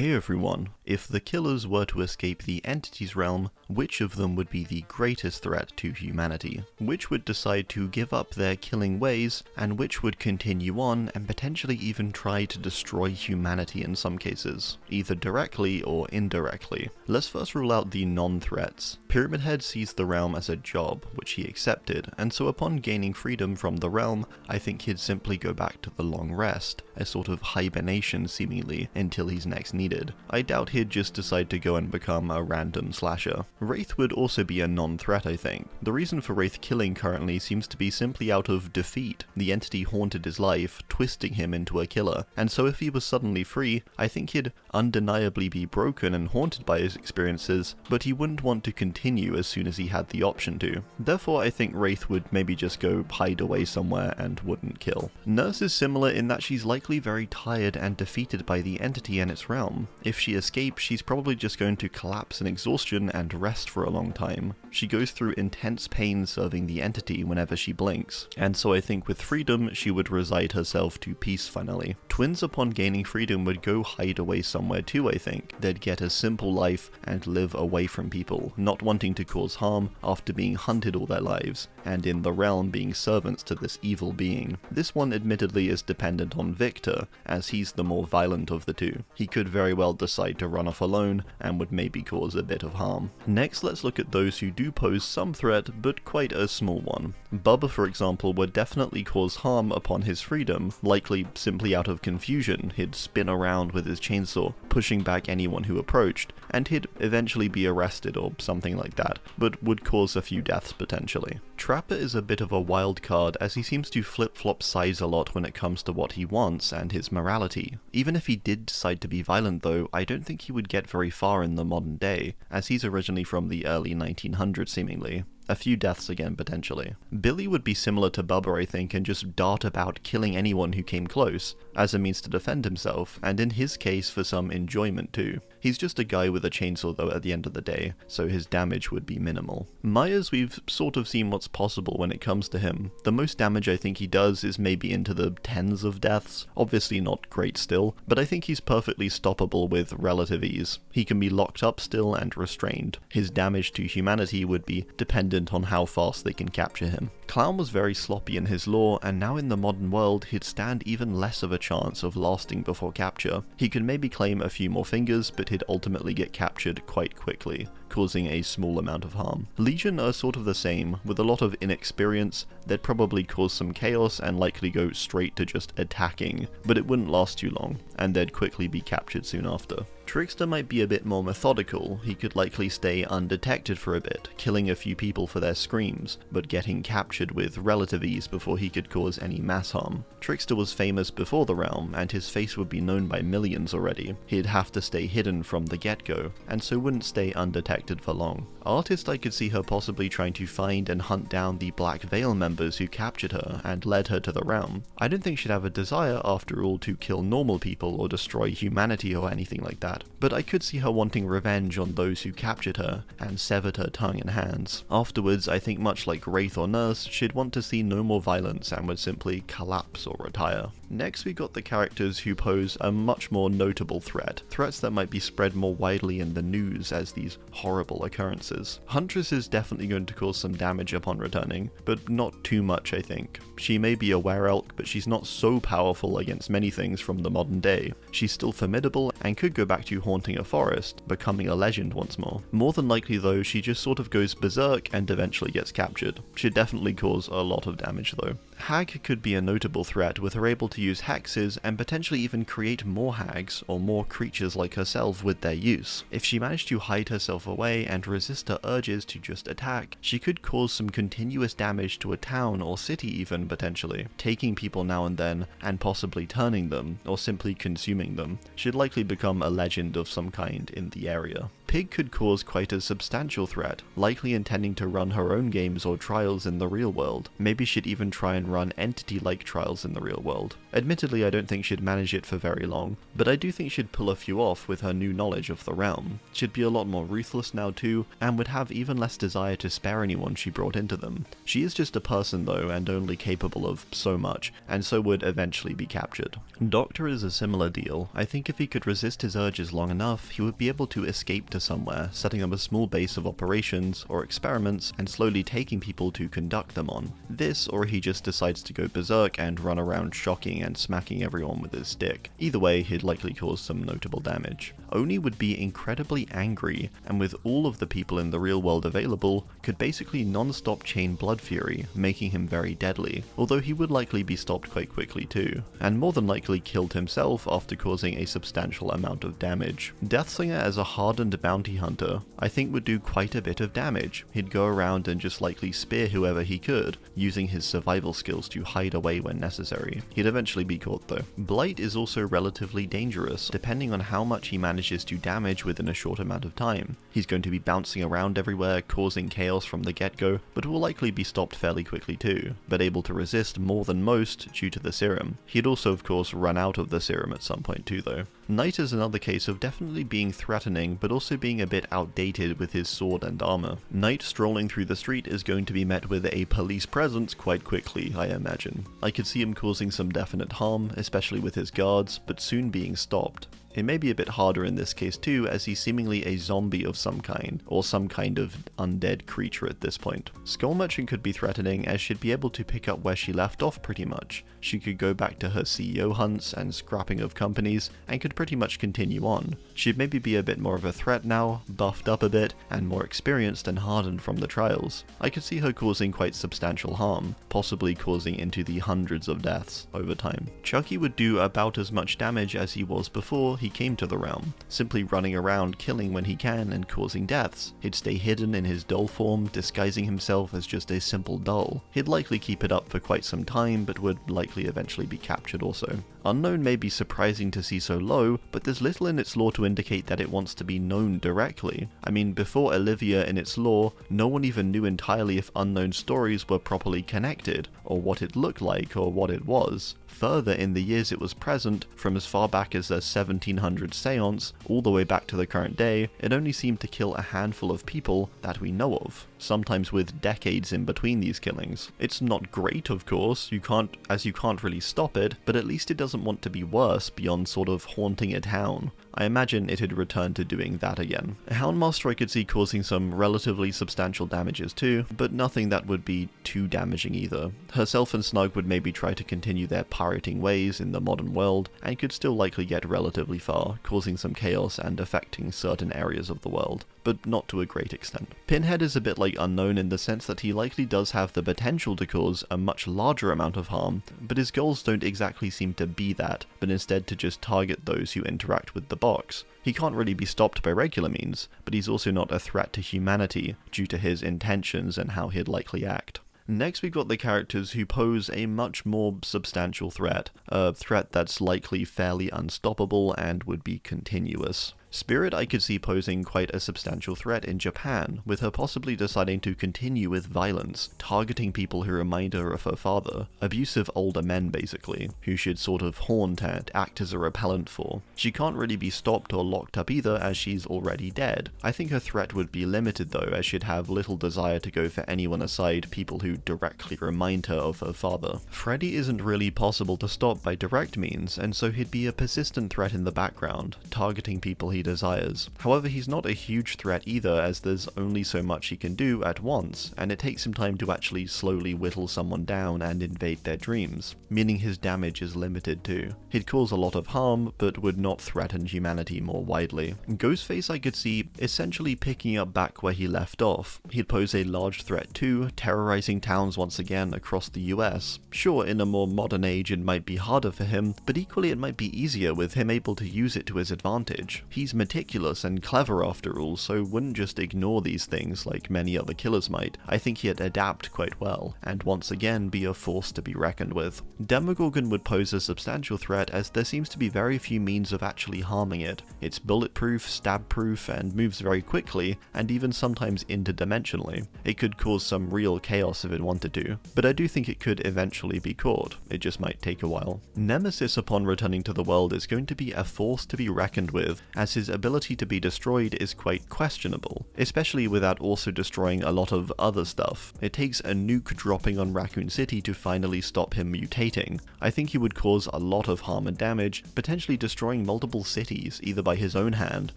Hey everyone, if the killers were to escape the entity's realm, which of them would be the greatest threat to humanity? Which would decide to give up their killing ways, and which would continue on and potentially even try to destroy humanity in some cases, either directly or indirectly? Let's first rule out the non-threats. Pyramid Head sees the realm as a job, which he accepted, and so upon gaining freedom from the realm, I think he'd simply go back to the long rest, a sort of hibernation seemingly, until he's next needed. I doubt he'd just decide to go and become a random slasher. Wraith would also be a non-threat, I think. The reason for Wraith killing currently seems to be simply out of defeat. The entity haunted his life, twisting him into a killer, and so if he was suddenly free, I think he'd undeniably be broken and haunted by his experiences, but he wouldn't want to continue as soon as he had the option to. Therefore, I think Wraith would maybe just go hide away somewhere and wouldn't kill. Nurse is similar in that she's likely very tired and defeated by the entity and its realm. If she escapes, she's probably just going to collapse in exhaustion and rest for a long time. She goes through intense pain serving the entity whenever she blinks, and so I think with freedom, she would resign herself to peace finally. Twins upon gaining freedom would go hide away somewhere too, I think. They'd get a simple life and live away from people, not wanting to cause harm after being hunted all their lives, and in the realm being servants to this evil being. This one admittedly is dependent on Victor, as he's the more violent of the two. He could very well decide to run off alone, and would maybe cause a bit of harm. Next, let's look at those who do pose some threat, but quite a small one. Bubba, for example, would definitely cause harm upon his freedom, likely simply out of confusion. He'd spin around with his chainsaw, pushing back anyone who approached, and he'd eventually be arrested or something like that, but would cause a few deaths potentially. Trapper is a bit of a wild card, as he seems to flip-flop sides a lot when it comes to what he wants and his morality. Even if he did decide to be violent though, I don't think he would get very far in the modern day, as he's originally from the early 1900s seemingly. A few deaths again, potentially. Billy would be similar to Bubba, I think, and just dart about killing anyone who came close, as a means to defend himself, and in his case for some enjoyment too. He's just a guy with a chainsaw though at the end of the day, so his damage would be minimal. Myers, we've sort of seen what's possible when it comes to him. The most damage I think he does is maybe into the tens of deaths, obviously not great still, but I think he's perfectly stoppable with relative ease. He can be locked up still and restrained. His damage to humanity would be dependent on how fast they can capture him. Clown was very sloppy in his lore, and now in the modern world he'd stand even less of a chance of lasting before capture. He could maybe claim a few more fingers, but he'd ultimately get captured quite quickly, causing a small amount of harm. Legion are sort of the same, with a lot of inexperience. They'd probably cause some chaos and likely go straight to just attacking, but it wouldn't last too long, and they'd quickly be captured soon after. Trickster might be a bit more methodical. He could likely stay undetected for a bit, killing a few people for their screams, but getting captured with relative ease before he could cause any mass harm. Trickster was famous before the realm, and his face would be known by millions already. He'd have to stay hidden from the get-go, and so wouldn't stay undetected for long. Artist, I could see her possibly trying to find and hunt down the Black Veil members who captured her and led her to the realm. I don't think she'd have a desire, after all, to kill normal people or destroy humanity or anything like that, but I could see her wanting revenge on those who captured her and severed her tongue and hands. Afterwards, I think much like Wraith or Nurse, she'd want to see no more violence and would simply collapse or retire. Next, we got the characters who pose a much more notable threat, threats that might be spread more widely in the news as these horrible occurrences. Huntress is definitely going to cause some damage upon returning, but not too much, I think. She may be a were-elk, but she's not so powerful against many things from the modern day. She's still formidable and could go back to haunting a forest, becoming a legend once more. More than likely though, she just sort of goes berserk and eventually gets captured. She'd definitely cause a lot of damage though. Hag could be a notable threat, with her able to use hexes and potentially even create more hags or more creatures like herself with their use. If she managed to hide herself away and resist her urges to just attack, she could cause some continuous damage to a town or city even potentially, taking people now and then and possibly turning them or simply consuming them. She'd likely become a legend of some kind in the area. Pig could cause quite a substantial threat, likely intending to run her own games or trials in the real world. Maybe she'd even try and run entity-like trials in the real world. Admittedly, I don't think she'd manage it for very long, but I do think she'd pull a few off with her new knowledge of the realm. She'd be a lot more ruthless now too, and would have even less desire to spare anyone she brought into them. She is just a person though, and only capable of so much, and so would eventually be captured. Doctor is a similar deal. I think if he could resist his urges long enough, he would be able to escape to somewhere, setting up a small base of operations or experiments and slowly taking people to conduct them on. This, or he just decides to go berserk and run around shocking and smacking everyone with his stick. Either way, he'd likely cause some notable damage. Oni would be incredibly angry, and with all of the people in the real world available, could basically non-stop chain blood fury, making him very deadly, although he would likely be stopped quite quickly too, and more than likely killed himself after causing a substantial amount of damage. Deathslinger as a hardened bounty hunter, I think would do quite a bit of damage. He'd go around and just likely spear whoever he could, using his survival skills to hide away when necessary. He'd eventually be caught though. Blight is also relatively dangerous, depending on how much he manages to damage within a short amount of time. He's going to be bouncing around everywhere, causing chaos from the get-go, but will likely be stopped fairly quickly too, but able to resist more than most due to the serum. He'd also of course run out of the serum at some point too though. Knight is another case of definitely being threatening, but also being a bit outdated with his sword and armor. Knight strolling through the street is going to be met with a police presence quite quickly, I imagine. I could see him causing some definite harm, especially with his guards, but soon being stopped. It may be a bit harder in this case too, as he's seemingly a zombie of some kind, or some kind of undead creature at this point. Skull Merchant could be threatening, as she'd be able to pick up where she left off pretty much. She could go back to her CEO hunts and scrapping of companies, and could pretty much continue on. She'd maybe be a bit more of a threat now, buffed up a bit, and more experienced and hardened from the trials. I could see her causing quite substantial harm, possibly causing into the hundreds of deaths over time. Chucky would do about as much damage as he was before he came to the realm, simply running around killing when he can and causing deaths. He'd stay hidden in his doll form, disguising himself as just a simple doll. He'd likely keep it up for quite some time, but would likely eventually be captured also. Unknown may be surprising to see so low, but there's little in its lore to indicate that it wants to be known directly. I mean, before Olivia in its lore, no one even knew entirely if Unknown's stories were properly connected, or what it looked like, or what it was. Further in the years it was present, from as far back as the 1700 seance, all the way back to the current day, it only seemed to kill a handful of people that we know of, sometimes with decades in between these killings. It's not great, of course, you can't really stop it, but at least it doesn't want to be worse beyond sort of haunting a town. I imagine it'd return to doing that again. Houndmaster I could see causing some relatively substantial damages too, but nothing that would be too damaging either. Herself and Snug would maybe try to continue their pirating ways in the modern world, and could still likely get relatively far, causing some chaos and affecting certain areas of the world, but not to a great extent. Pinhead is a bit like Unknown in the sense that he likely does have the potential to cause a much larger amount of harm, but his goals don't exactly seem to be that, but instead to just target those who interact with the box. He can't really be stopped by regular means, but he's also not a threat to humanity due to his intentions and how he'd likely act. Next we've got the characters who pose a much more substantial threat, a threat that's likely fairly unstoppable and would be continuous. Spirit I could see posing quite a substantial threat in Japan, with her possibly deciding to continue with violence, targeting people who remind her of her father, abusive older men basically, who she'd sort of haunt and act as a repellent for. She can't really be stopped or locked up either, as she's already dead. I think her threat would be limited though, as she'd have little desire to go for anyone aside people who directly remind her of her father. Freddy isn't really possible to stop by direct means, and so he'd be a persistent threat in the background, targeting people he desires. However, he's not a huge threat either, as there's only so much he can do at once, and it takes him time to actually slowly whittle someone down and invade their dreams, meaning his damage is limited too. He'd cause a lot of harm, but would not threaten humanity more widely. Ghostface I could see essentially picking up back where he left off. He'd pose a large threat too, terrorizing towns once again across the US. Sure, in a more modern age it might be harder for him, but equally it might be easier with him able to use it to his advantage. He's He's meticulous and clever after all, so wouldn't just ignore these things like many other killers might. I think he'd adapt quite well, and once again be a force to be reckoned with. Demogorgon would pose a substantial threat as there seems to be very few means of actually harming it. It's bulletproof, stab-proof, and moves very quickly, and even sometimes interdimensionally. It could cause some real chaos if it wanted to, but I do think it could eventually be caught. It just might take a while. Nemesis upon returning to the world is going to be a force to be reckoned with, as his ability to be destroyed is quite questionable, especially without also destroying a lot of other stuff. It takes a nuke dropping on Raccoon City to finally stop him mutating. I think he would cause a lot of harm and damage, potentially destroying multiple cities, either by his own hand,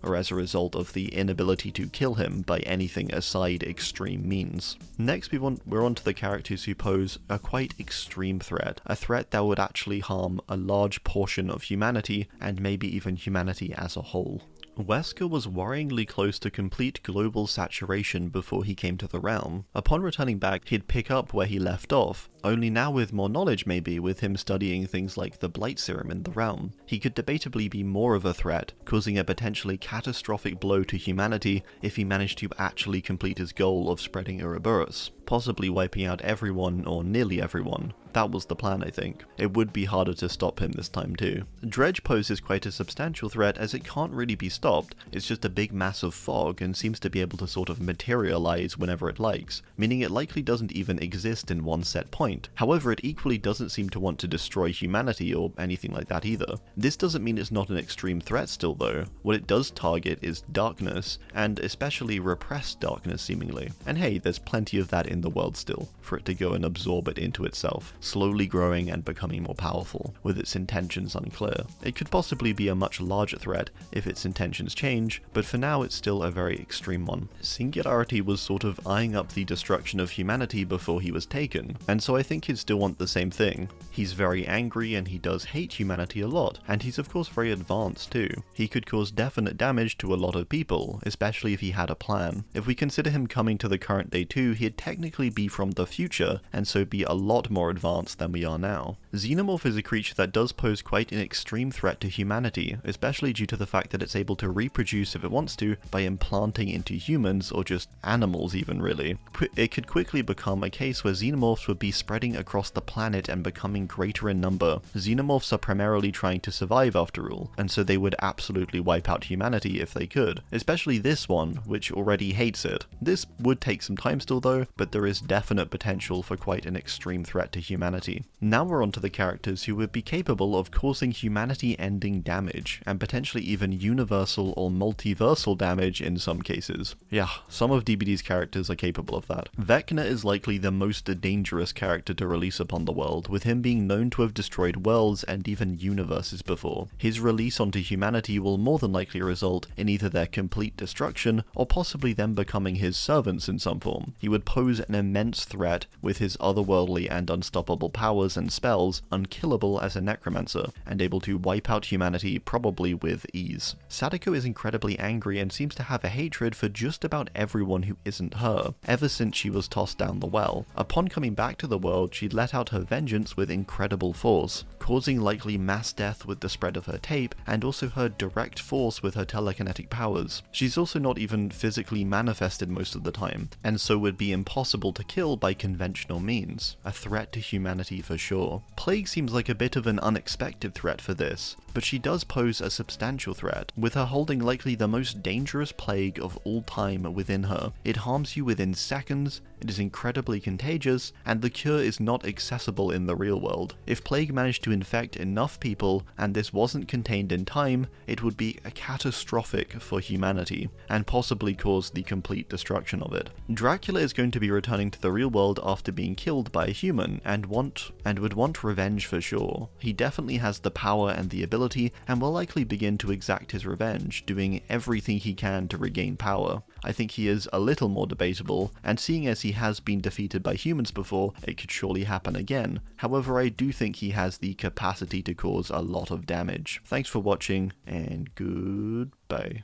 or as a result of the inability to kill him by anything aside extreme means. Next we're on to the characters who pose a quite extreme threat, a threat that would actually harm a large portion of humanity, and maybe even humanity as a whole. Wesker was worryingly close to complete global saturation before he came to the realm. Upon returning back, he'd pick up where he left off, only now with more knowledge maybe, with him studying things like the Blight Serum in the realm. He could debatably be more of a threat, causing a potentially catastrophic blow to humanity if he managed to actually complete his goal of spreading Ouroboros, possibly wiping out everyone or nearly everyone. That was the plan, I think. It would be harder to stop him this time too. Dredge poses quite a substantial threat as it can't really be stopped. It's just a big mass of fog and seems to be able to sort of materialize whenever it likes, meaning it likely doesn't even exist in one set point. However, it equally doesn't seem to want to destroy humanity or anything like that either. This doesn't mean it's not an extreme threat still though. What it does target is darkness, and especially repressed darkness seemingly. And hey, there's plenty of that in the world still, for it to go and absorb it into itself, slowly growing and becoming more powerful, with its intentions unclear. It could possibly be a much larger threat if its intentions change, but for now it's still a very extreme one. Singularity was sort of eyeing up the destruction of humanity before he was taken, and so I think he'd still want the same thing. He's very angry and he does hate humanity a lot, and he's of course very advanced too. He could cause definite damage to a lot of people, especially if he had a plan. If we consider him coming to the current day too, he'd technically be from the future, and so be a lot more advanced than we are now. Xenomorph is a creature that does pose quite an extreme threat to humanity, especially due to the fact that it's able to reproduce if it wants to by implanting into humans or just animals even really. It could quickly become a case where xenomorphs would be spreading across the planet and becoming greater in number. Xenomorphs are primarily trying to survive after all, and so they would absolutely wipe out humanity if they could, especially this one, which already hates it. This would take some time still though, but there is definite potential for quite an extreme threat to humanity. Now we're on to the characters who would be capable of causing humanity-ending damage, and potentially even universal or multiversal damage in some cases. Yeah, some of DBD's characters are capable of that. Vecna is likely the most dangerous character to release upon the world, with him being known to have destroyed worlds and even universes before. His release onto humanity will more than likely result in either their complete destruction, or possibly them becoming his servants in some form. He would pose an immense threat, with his otherworldly and unstoppable powers and spells unkillable as a necromancer, and able to wipe out humanity probably with ease. Sadako is incredibly angry and seems to have a hatred for just about everyone who isn't her, ever since she was tossed down the well. Upon coming back to the world, she'd let out her vengeance with incredible force, causing likely mass death with the spread of her tape, and also her direct force with her telekinetic powers. She's also not even physically manifested most of the time, and so would be impossible to kill by conventional means. A threat to humanity for sure. Plague seems like a bit of an unexpected threat for this, but she does pose a substantial threat, with her holding likely the most dangerous plague of all time within her. It harms you within seconds, it is incredibly contagious, and the cure is not accessible in the real world. If plague managed to infect enough people, and this wasn't contained in time, it would be catastrophic for humanity, and possibly cause the complete destruction of it. Dracula is going to be returning to the real world after being killed by a human, and would want revenge for sure. He definitely has the power and the ability, and will likely begin to exact his revenge, doing everything he can to regain power. I think he is a little more debatable, and seeing as he has been defeated by humans before, it could surely happen again. However, I do think he has the capacity to cause a lot of damage. Thanks for watching, and goodbye.